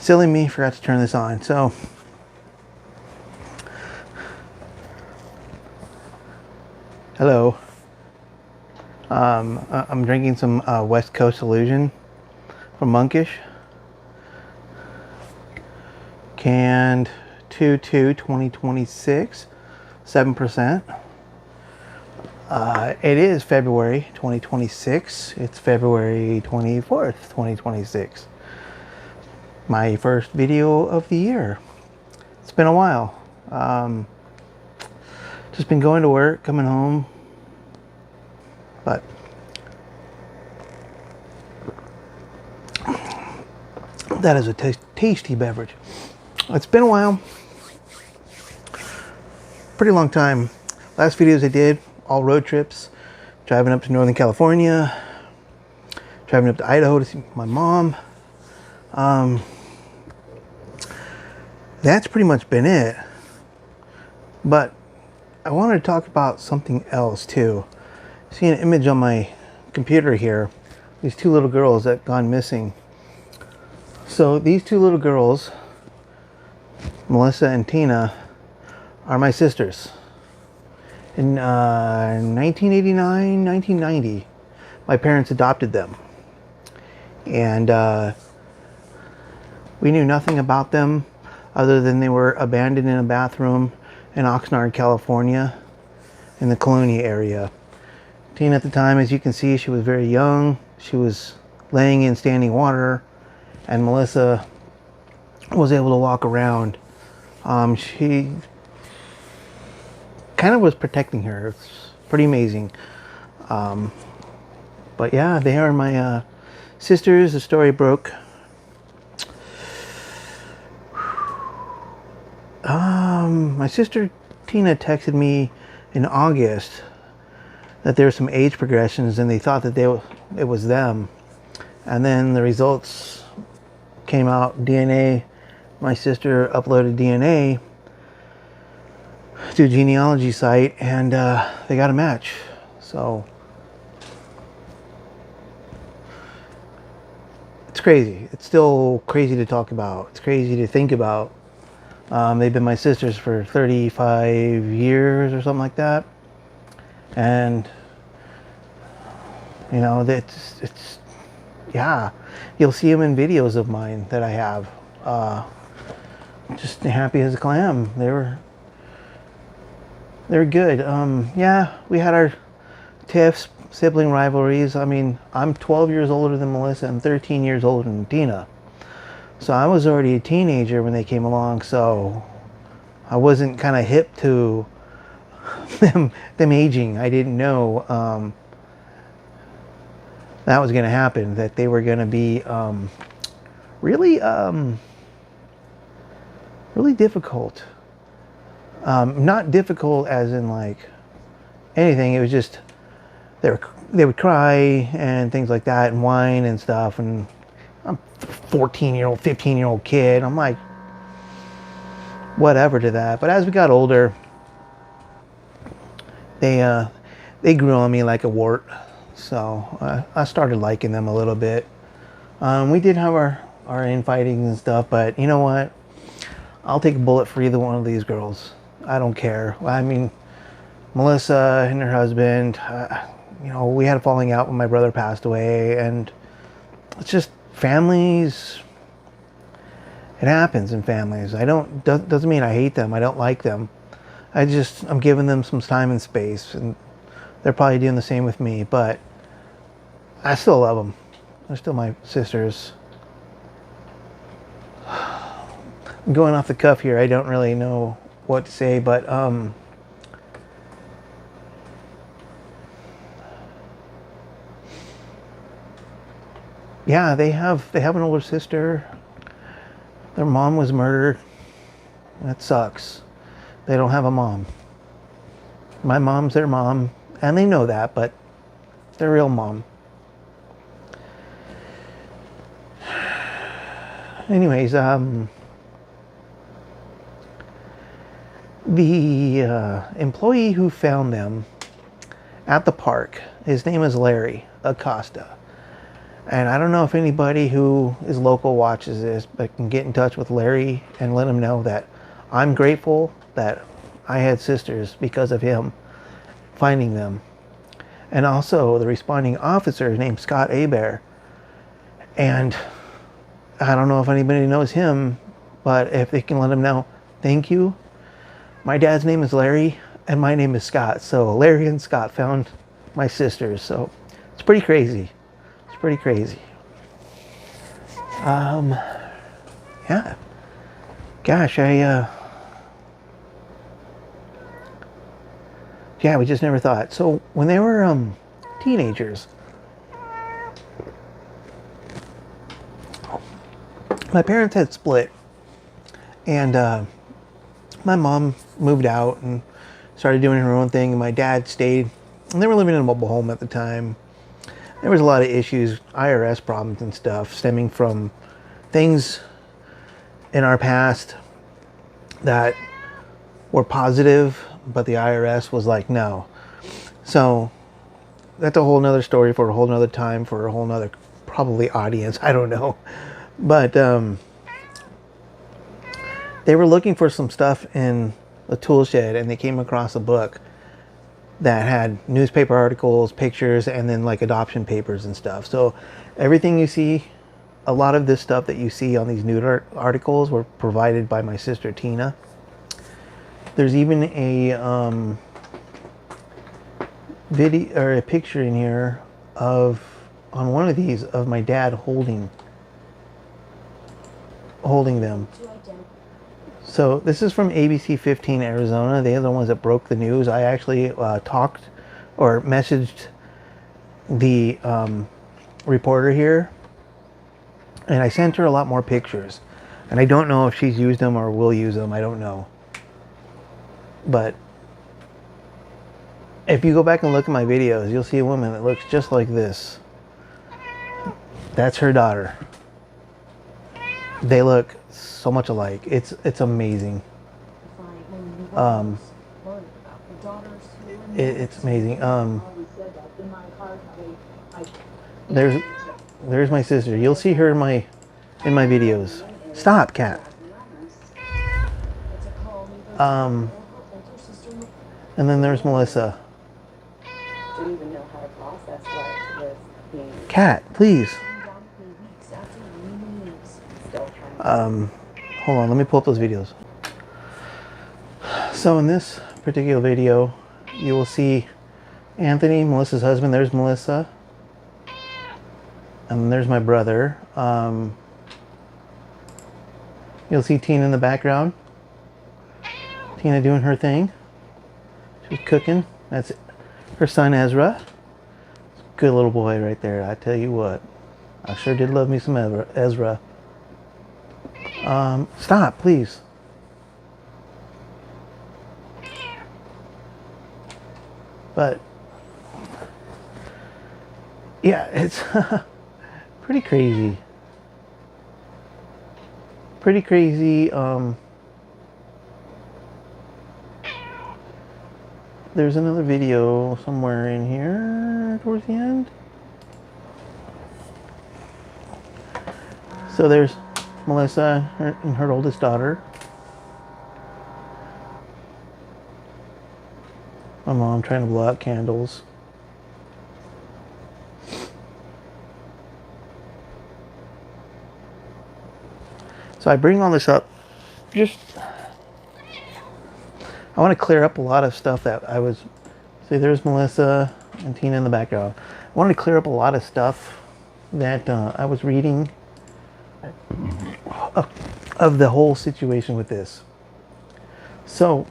Silly me, forgot to turn this on. So, hello. I'm drinking some West Coast Illusion from Monkish. Canned 2/2/2026, 7%. It is February 2026. It's February 24th, 2026. My first video of the year. It's been a while. Just been going to work, coming home. But that is a tasty beverage. It's been a while. Pretty long time. Last videos I did, all road trips. Driving up to Northern California. Driving up to Idaho to see my mom. That's pretty much been it. But I wanted to talk about something else too. See an image on my computer here. These two little girls that gone missing. So these two little girls, Melissa and Tina, are my sisters. In 1989, 1990, my parents adopted them. And we knew nothing about them other than they were abandoned in a bathroom in Oxnard, California, in the Colonia area. Tina at the time, as you can see, she was very young. She was laying in standing water, and Melissa was able to walk around. She kind of was protecting her. It's pretty amazing. But yeah, they are my sisters. The story broke. My sister Tina texted me in August that there were some age progressions and they thought that it was them. And then the results came out, DNA. My sister uploaded DNA to a genealogy site and they got a match. So it's crazy. It's still crazy to talk about. It's crazy to think about. They've been my sisters for 35 years or something like that. And, you know, it's yeah. You'll see them in videos of mine that I have. Just happy as a clam. They were good. Yeah, we had our tiffs, sibling rivalries. I mean, I'm 12 years older than Melissa and 13 years older than Tina. So I was already a teenager when they came along, so I wasn't kind of hip to them aging. I didn't know that was going to happen, that they were going to be really difficult. Not difficult as in like anything. It was just they would cry and things like that and whine and stuff, and I'm a 14-year-old, 15-year-old kid. I'm like, whatever to that. But as we got older, they grew on me like a wart. So I started liking them a little bit. We did have our infighting and stuff, but you know what? I'll take a bullet for either one of these girls. I don't care. I mean, Melissa and her husband, you know, we had a falling out when my brother passed away, and it's just families. It happens in families. Doesn't mean I hate them. I don't like them. I'm giving them some time and space, and they're probably doing the same with me, but I still love them. They're still my sisters. I'm going off the cuff here. I don't really know what to say, but yeah, they have an older sister. Their mom was murdered. That sucks. They don't have a mom. My mom's their mom, and they know that, but their real mom. Anyways, the employee who found them at the park, his name is Larry Acosta. And I don't know if anybody who is local watches this, but can get in touch with Larry and let him know that I'm grateful that I had sisters because of him finding them. And also the responding officer named Scott Abear. And I don't know if anybody knows him, but if they can let him know, thank you. My dad's name is Larry and my name is Scott. So Larry and Scott found my sisters. So it's pretty crazy. It's pretty crazy. Yeah. Gosh, yeah, we just never thought. So when they were teenagers, my parents had split, and my mom moved out and started doing her own thing, and my dad stayed. And they were living in a mobile home at the time. There was a lot of issues, IRS problems and stuff, stemming from things in our past that were positive, but the IRS was like, no. So that's a whole nother story for a whole nother time, for a whole nother probably audience. I don't know. But they were looking for some stuff in the tool shed, and they came across a book that had newspaper articles, pictures, and then like adoption papers and stuff. So everything you see, a lot of this stuff that you see on these news articles were provided by my sister Tina. There's even a video or a picture in here of, on one of these, of my dad holding them. So this is from ABC 15 Arizona. They are the ones that broke the news. I actually talked or messaged the reporter here, and I sent her a lot more pictures. And I don't know if she's used them or will use them. I don't know. But if you go back and look at my videos, you'll see a woman that looks just like this. That's her daughter. They look so much alike. It's amazing. It's amazing. There's my sister. You'll see her in my videos. Stop, cat. And then there's Melissa. Cat, please. Hold on, let me pull up those videos. So in this particular video, you will see Anthony, Melissa's husband. There's Melissa. And there's my brother. You'll see Tina in the background. Tina doing her thing. She's cooking. That's her son Ezra. Good little boy right there. I tell you what. I sure did love me some Ezra. Stop, please. But yeah, it's pretty crazy. Pretty crazy. There's another video somewhere in here towards the end. So there's Melissa and her oldest daughter. My mom trying to blow out candles. So I bring all this up just, I want to clear up a lot of stuff that I was, see there's Melissa and Tina in the background. I wanted to clear up a lot of stuff that I was reading of the whole situation with this. So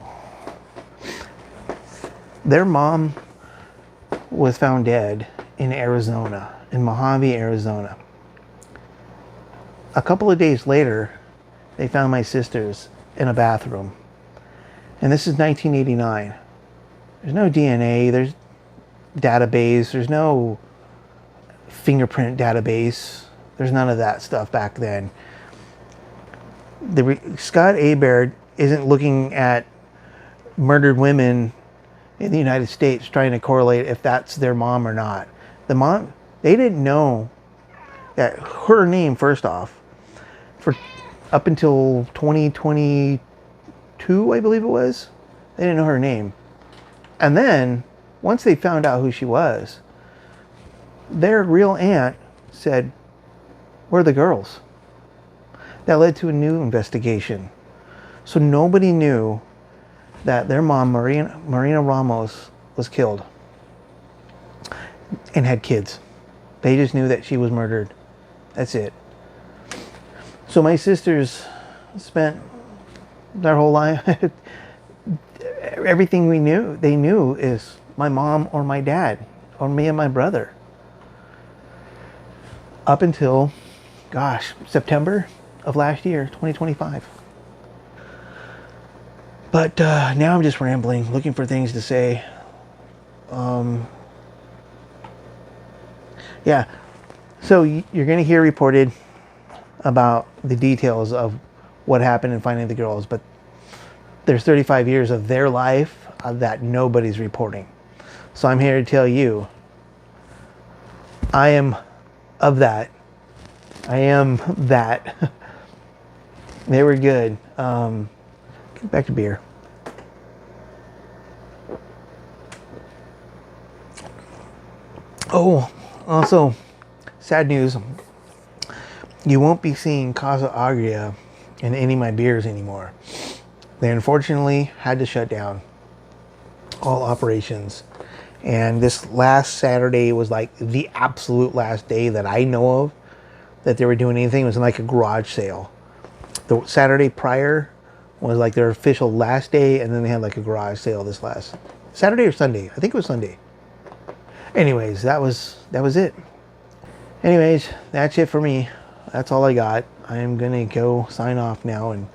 their mom was found dead in Arizona, in Mojave, Arizona. A couple of days later, they found my sisters in a bathroom. And this is 1989. There's no DNA, there's database, there's no fingerprint database. There's none of that stuff back then. Scott Abaird isn't looking at murdered women in the United States trying to correlate if that's their mom or not. The mom, they didn't know Yeah, her name first off, for up until 2022, I believe it was, they didn't know her name. And then once they found out who she was, their real aunt said, "Where are the girls?" That led to a new investigation. So nobody knew that their mom, Marina Ramos, was killed and had kids. They just knew that she was murdered. That's it. So my sisters spent their whole life, everything they knew is my mom or my dad or me and my brother. Up until, gosh, September of last year, 2025. But now I'm just rambling, looking for things to say. Yeah, so you're going to hear reported about the details of what happened in finding the girls, but there's 35 years of their life that nobody's reporting. So I'm here to tell you, I am of that. I am that. They were good. Get back to beer. Oh, also, sad news. You won't be seeing Casa Agria in any of my beers anymore. They unfortunately had to shut down all operations. And this last Saturday was like the absolute last day that I know of that they were doing anything. It was like a garage sale. The Saturday prior was like their official last day, and then they had like a garage sale this last Saturday or Sunday. I think it was Sunday. Anyways, that was it. Anyways, that's it for me. That's all I got. I am gonna go sign off now and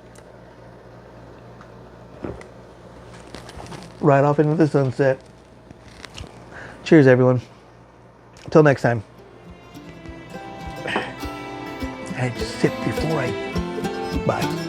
ride off into the sunset. Cheers, everyone. Until next time. I just sip before I... Bye.